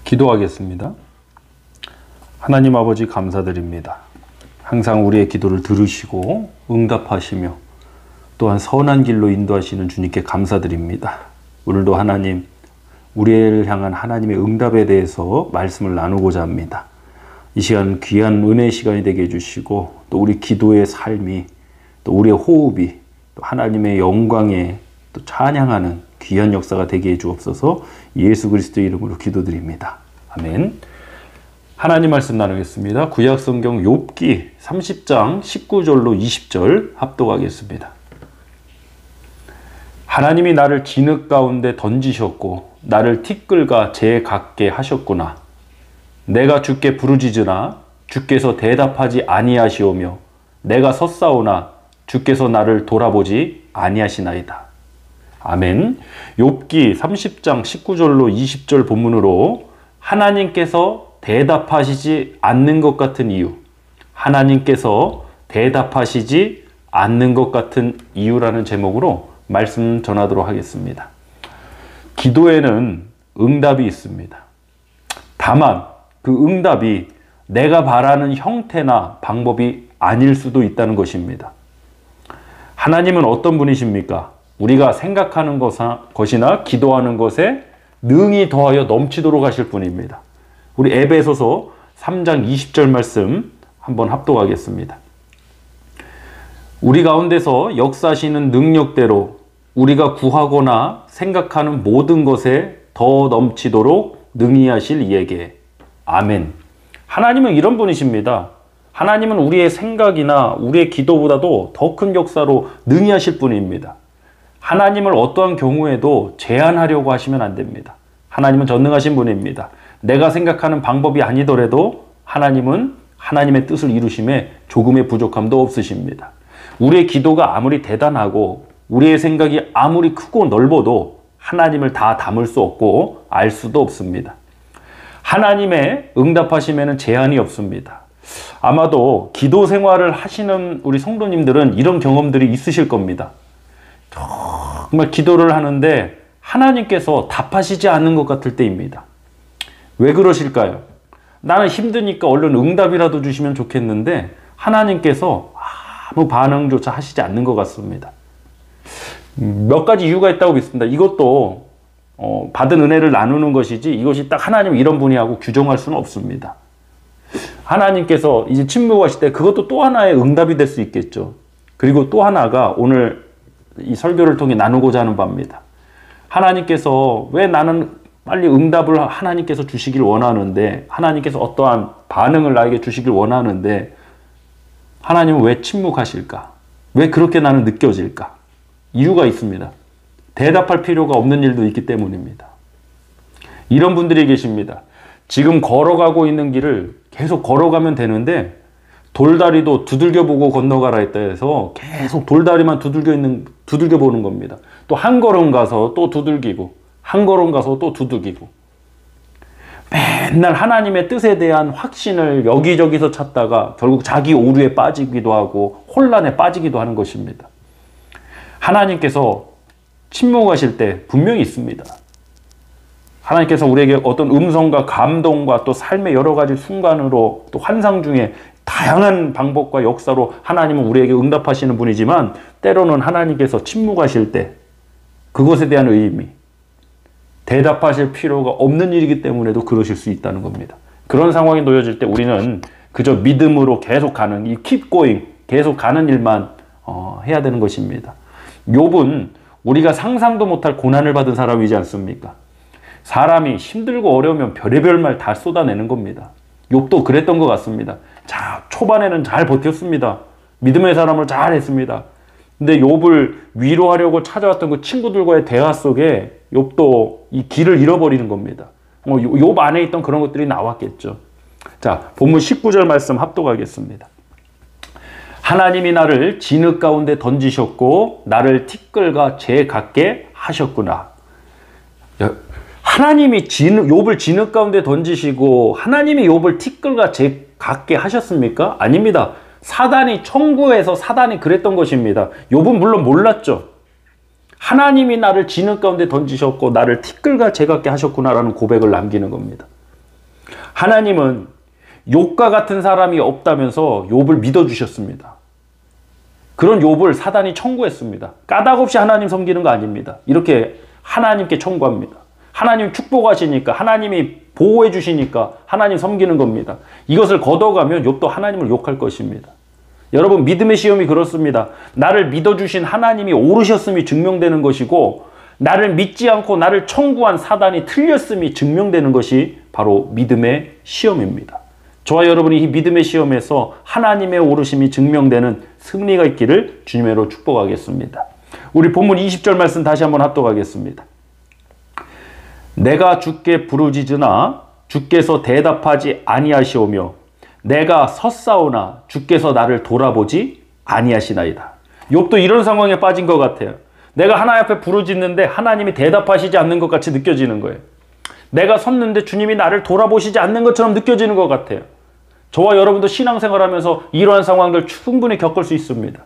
기도하겠습니다. 하나님 아버지 감사드립니다. 항상 우리의 기도를 들으시고 응답하시며 또한 선한 길로 인도하시는 주님께 감사드립니다. 오늘도 하나님, 우리를 향한 하나님의 응답에 대해서 말씀을 나누고자 합니다. 이 시간 귀한 은혜의 시간이 되게 해주시고 또 우리 기도의 삶이 또 우리의 호흡이 또 하나님의 영광에 또 찬양하는 귀한 역사가 되게 해주옵소서. 예수 그리스도의 이름으로 기도드립니다. 아멘. 하나님 말씀 나누겠습니다. 구약성경 욥기 30장 19절로 20절 합독하겠습니다. 하나님이 나를 진흙 가운데 던지셨고 나를 티끌과 재 같게 하셨구나. 내가 주께 부르짖으나 주께서 대답하지 아니하시오며 내가 섰사오나 주께서 나를 돌아보지 아니하시나이다. 아멘. 욥기 30장 19절로 20절 본문으로 하나님께서 대답하시지 않는 것 같은 이유, 하나님께서 대답하시지 않는 것 같은 이유라는 제목으로 말씀 전하도록 하겠습니다. 기도에는 응답이 있습니다. 다만 그 응답이 내가 바라는 형태나 방법이 아닐 수도 있다는 것입니다. 하나님은 어떤 분이십니까? 우리가 생각하는 것이나 기도하는 것에 능히 더하여 넘치도록 하실 분입니다. 우리 에베소서 3장 20절 말씀 한번 합독하겠습니다. 우리 가운데서 역사하시는 능력대로 우리가 구하거나 생각하는 모든 것에 더 넘치도록 능히 하실 이에게. 아멘. 하나님은 이런 분이십니다. 하나님은 우리의 생각이나 우리의 기도보다도 더 큰 역사로 능히 하실 분입니다. 하나님을 어떠한 경우에도 제한하려고 하시면 안 됩니다. 하나님은 전능하신 분입니다. 내가 생각하는 방법이 아니더라도 하나님은 하나님의 뜻을 이루심에 조금의 부족함도 없으십니다. 우리의 기도가 아무리 대단하고 우리의 생각이 아무리 크고 넓어도 하나님을 다 담을 수 없고 알 수도 없습니다. 하나님의 응답하심에는 제한이 없습니다. 아마도 기도 생활을 하시는 우리 성도님들은 이런 경험들이 있으실 겁니다. 정말 기도를 하는데 하나님께서 답하시지 않는 것 같을 때입니다. 왜 그러실까요? 나는 힘드니까 얼른 응답이라도 주시면 좋겠는데 하나님께서 아무 반응조차 하시지 않는 것 같습니다. 몇 가지 이유가 있다고 믿습니다. 이것도 받은 은혜를 나누는 것이지 이것이 딱 하나님 이런 분이 하고 규정할 수는 없습니다. 하나님께서 이제 침묵하실 때 그것도 또 하나의 응답이 될 수 있겠죠. 그리고 또 하나가 오늘 이 설교를 통해 나누고자 하는 바입니다. 하나님께서 왜 나는 빨리 응답을 하나님께서 주시길 원하는데 하나님께서 어떠한 반응을 나에게 주시길 원하는데 하나님은 왜 침묵하실까? 왜 그렇게 나는 느껴질까? 이유가 있습니다. 대답할 필요가 없는 일도 있기 때문입니다. 이런 분들이 계십니다. 지금 걸어가고 있는 길을 계속 걸어가면 되는데 돌다리도 두들겨보고 건너가라 했다 해서 계속 돌다리만 두들겨보는 겁니다. 또 한 걸음 가서 또 두들기고 한 걸음 가서 또 두들기고 맨날 하나님의 뜻에 대한 확신을 여기저기서 찾다가 결국 자기 오류에 빠지기도 하고 혼란에 빠지기도 하는 것입니다. 하나님께서 침묵하실 때 분명히 있습니다. 하나님께서 우리에게 어떤 음성과 감동과 또 삶의 여러 가지 순간으로 또 환상 중에 다양한 방법과 역사로 하나님은 우리에게 응답하시는 분이지만 때로는 하나님께서 침묵하실 때 그것에 대한 의미, 대답하실 필요가 없는 일이기 때문에도 그러실 수 있다는 겁니다. 그런 상황이 놓여질 때 우리는 그저 믿음으로 계속 가는 이 keep going, 계속 가는 일만 해야 되는 것입니다. 욥은 우리가 상상도 못할 고난을 받은 사람이지 않습니까? 사람이 힘들고 어려우면 별의별 말 다 쏟아내는 겁니다. 욥도 그랬던 것 같습니다. 자, 초반에는 잘 버텼습니다. 믿음의 사람을 잘 했습니다. 근데 욥을 위로하려고 찾아왔던 그 친구들과의 대화 속에 욥도 이 길을 잃어버리는 겁니다. 욥 안에 있던 그런 것들이 나왔겠죠. 자, 본문 19절 말씀 합독하겠습니다. 하나님이 나를 진흙 가운데 던지셨고 나를 티끌과 재 같게 하셨구나. 하나님이 욥을 진흙 가운데 던지시고 하나님이 욥을 티끌과 재 같게 하셨습니까? 아닙니다. 사단이 청구해서 사단이 그랬던 것입니다. 욥은 물론 몰랐죠. 하나님이 나를 진흙 가운데 던지셨고 나를 티끌과 재 같게 하셨구나라는 고백을 남기는 겁니다. 하나님은 욥과 같은 사람이 없다면서 욥을 믿어주셨습니다. 그런 욥을 사단이 청구했습니다. 까닭없이 하나님 섬기는 거 아닙니다. 이렇게 하나님께 청구합니다. 하나님 축복하시니까, 하나님이 보호해 주시니까 하나님 섬기는 겁니다. 이것을 걷어가면 욥도 하나님을 욕할 것입니다. 여러분, 믿음의 시험이 그렇습니다. 나를 믿어주신 하나님이 옳으셨음이 증명되는 것이고, 나를 믿지 않고 나를 청구한 사단이 틀렸음이 증명되는 것이 바로 믿음의 시험입니다. 저와 여러분이 이 믿음의 시험에서 하나님의 옳으심이 증명되는 승리가 있기를 주님으로 축복하겠습니다. 우리 본문 20절 말씀 다시 한번 합독하겠습니다. 내가 주께 부르짖으나 주께서 대답하지 아니하시오며 내가 섰사오나 주께서 나를 돌아보지 아니하시나이다. 욥도 이런 상황에 빠진 것 같아요. 내가 하나님 앞에 부르짖는데 하나님이 대답하시지 않는 것 같이 느껴지는 거예요. 내가 섰는데 주님이 나를 돌아보시지 않는 것처럼 느껴지는 것 같아요. 저와 여러분도 신앙생활하면서 이러한 상황들 충분히 겪을 수 있습니다.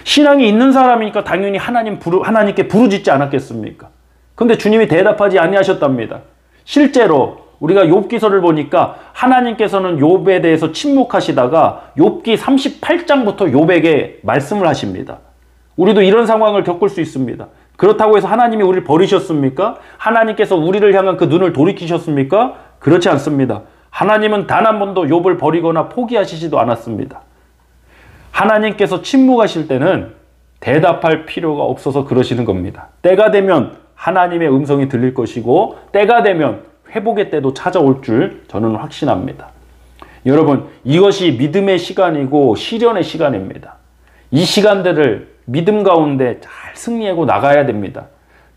신앙이 있는 사람이니까 당연히 하나님께 부르짖지 않았겠습니까? 근데 주님이 대답하지 아니하셨답니다. 실제로 우리가 욥기서를 보니까 하나님께서는 욥에 대해서 침묵하시다가 욥기 38장부터 욥에게 말씀을 하십니다. 우리도 이런 상황을 겪을 수 있습니다. 그렇다고 해서 하나님이 우리를 버리셨습니까? 하나님께서 우리를 향한 그 눈을 돌이키셨습니까? 그렇지 않습니다. 하나님은 단 한 번도 욥을 버리거나 포기하시지도 않았습니다. 하나님께서 침묵하실 때는 대답할 필요가 없어서 그러시는 겁니다. 때가 되면 하나님의 음성이 들릴 것이고 때가 되면 회복의 때도 찾아올 줄 저는 확신합니다. 여러분, 이것이 믿음의 시간이고 시련의 시간입니다. 이 시간들을 믿음 가운데 잘 승리하고 나가야 됩니다.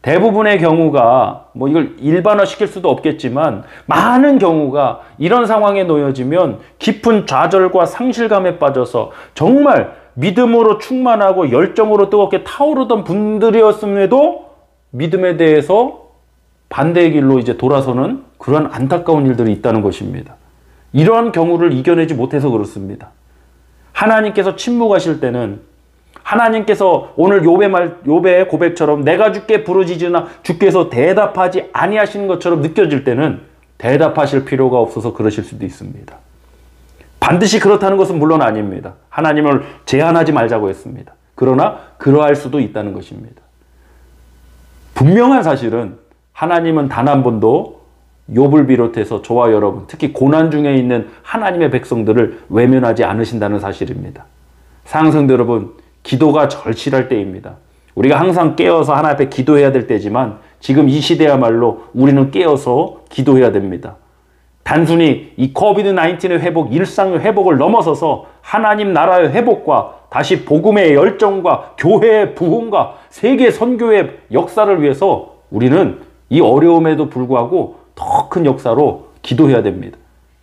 대부분의 경우가 이걸 일반화시킬 수도 없겠지만 많은 경우가 이런 상황에 놓여지면 깊은 좌절과 상실감에 빠져서 정말 믿음으로 충만하고 열정으로 뜨겁게 타오르던 분들이었음에도 믿음에 대해서 반대의 길로 이제 돌아서는 그런 안타까운 일들이 있다는 것입니다. 이러한 경우를 이겨내지 못해서 그렇습니다. 하나님께서 침묵하실 때는 하나님께서 오늘 욥의 고백처럼 내가 주께 부르짖으나 주께서 대답하지 아니하시는 것처럼 느껴질 때는 대답하실 필요가 없어서 그러실 수도 있습니다. 반드시 그렇다는 것은 물론 아닙니다. 하나님을 제한하지 말자고 했습니다. 그러나 그러할 수도 있다는 것입니다. 분명한 사실은 하나님은 단 한 번도 욥을 비롯해서 저와 여러분, 특히 고난 중에 있는 하나님의 백성들을 외면하지 않으신다는 사실입니다. 사랑성도 여러분, 기도가 절실할 때입니다. 우리가 항상 깨어서 하나님 앞에 기도해야 될 때지만 지금 이 시대야말로 우리는 깨어서 기도해야 됩니다. 단순히 이 코비드-19의 회복, 일상의 회복을 넘어서서 하나님 나라의 회복과 다시 복음의 열정과 교회의 부흥과 세계 선교의 역사를 위해서 우리는 이 어려움에도 불구하고 더 큰 역사로 기도해야 됩니다.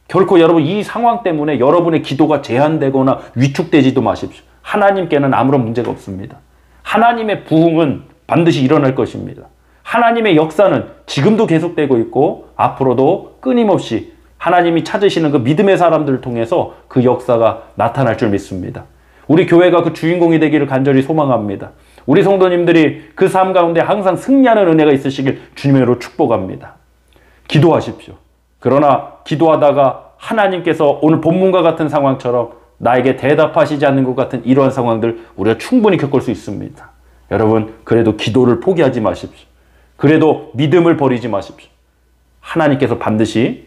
결코 여러분 이 상황 때문에 여러분의 기도가 제한되거나 위축되지도 마십시오. 하나님께는 아무런 문제가 없습니다. 하나님의 부흥은 반드시 일어날 것입니다. 하나님의 역사는 지금도 계속되고 있고 앞으로도 끊임없이 하나님이 찾으시는 그 믿음의 사람들을 통해서 그 역사가 나타날 줄 믿습니다. 우리 교회가 그 주인공이 되기를 간절히 소망합니다. 우리 성도님들이 그 삶 가운데 항상 승리하는 은혜가 있으시길 주님으로 축복합니다. 기도하십시오. 그러나 기도하다가 하나님께서 오늘 본문과 같은 상황처럼 나에게 대답하시지 않는 것 같은 이러한 상황들 우리가 충분히 겪을 수 있습니다. 여러분, 그래도 기도를 포기하지 마십시오. 그래도 믿음을 버리지 마십시오. 하나님께서 반드시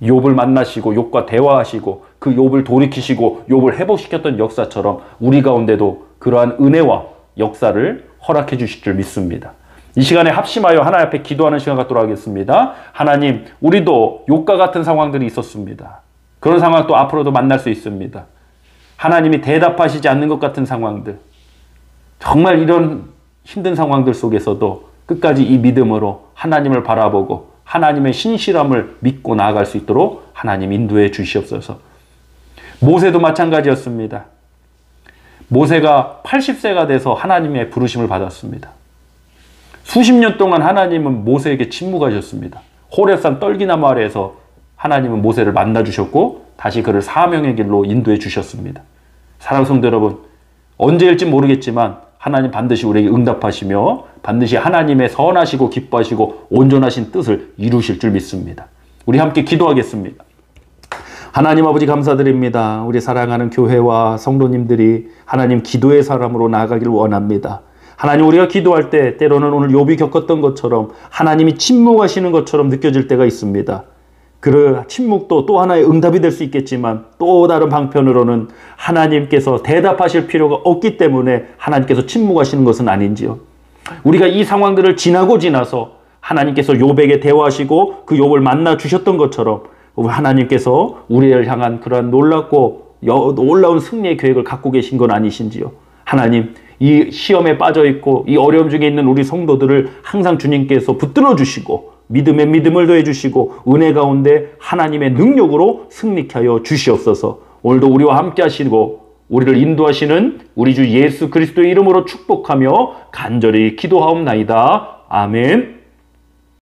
욥을 만나시고 욥과 대화하시고 그 욥을 돌이키시고 욥을 회복시켰던 역사처럼 우리 가운데도 그러한 은혜와 역사를 허락해 주실 줄 믿습니다. 이 시간에 합심하여 하나님 앞에 기도하는 시간 갖도록 하겠습니다. 하나님, 우리도 욥과 같은 상황들이 있었습니다. 그런 상황 또 앞으로도 만날 수 있습니다. 하나님이 대답하시지 않는 것 같은 상황들, 정말 이런 힘든 상황들 속에서도 끝까지 이 믿음으로 하나님을 바라보고 하나님의 신실함을 믿고 나아갈 수 있도록 하나님 인도해 주시옵소서. 모세도 마찬가지였습니다. 모세가 80세가 돼서 하나님의 부르심을 받았습니다. 수십 년 동안 하나님은 모세에게 침묵하셨습니다. 호렙산 떨기나무 아래에서 하나님은 모세를 만나주셨고 다시 그를 사명의 길로 인도해 주셨습니다. 사랑하는 성도 여러분, 언제일지 모르겠지만 하나님 반드시 우리에게 응답하시며 반드시 하나님의 선하시고 기뻐하시고 온전하신 뜻을 이루실 줄 믿습니다. 우리 함께 기도하겠습니다. 하나님 아버지 감사드립니다. 우리 사랑하는 교회와 성도님들이 하나님 기도의 사람으로 나아가길 원합니다. 하나님, 우리가 기도할 때 때로는 오늘 욥이 겪었던 것처럼 하나님이 침묵하시는 것처럼 느껴질 때가 있습니다. 그 침묵도 또 하나의 응답이 될 수 있겠지만 또 다른 방편으로는 하나님께서 대답하실 필요가 없기 때문에 하나님께서 침묵하시는 것은 아닌지요. 우리가 이 상황들을 지나서 하나님께서 욥에게 대화하시고 그 욥을 만나 주셨던 것처럼 하나님께서 우리를 향한 그러한 놀랍고 놀라운 승리의 계획을 갖고 계신 건 아니신지요. 하나님, 이 시험에 빠져 있고 이 어려움 중에 있는 우리 성도들을 항상 주님께서 붙들어 주시고 믿음에 믿음을 더해 주시고 은혜 가운데 하나님의 능력으로 승리케 하여 주시옵소서. 오늘도 우리와 함께 하시고 우리를 인도하시는 우리 주 예수 그리스도의 이름으로 축복하며 간절히 기도하옵나이다. 아멘.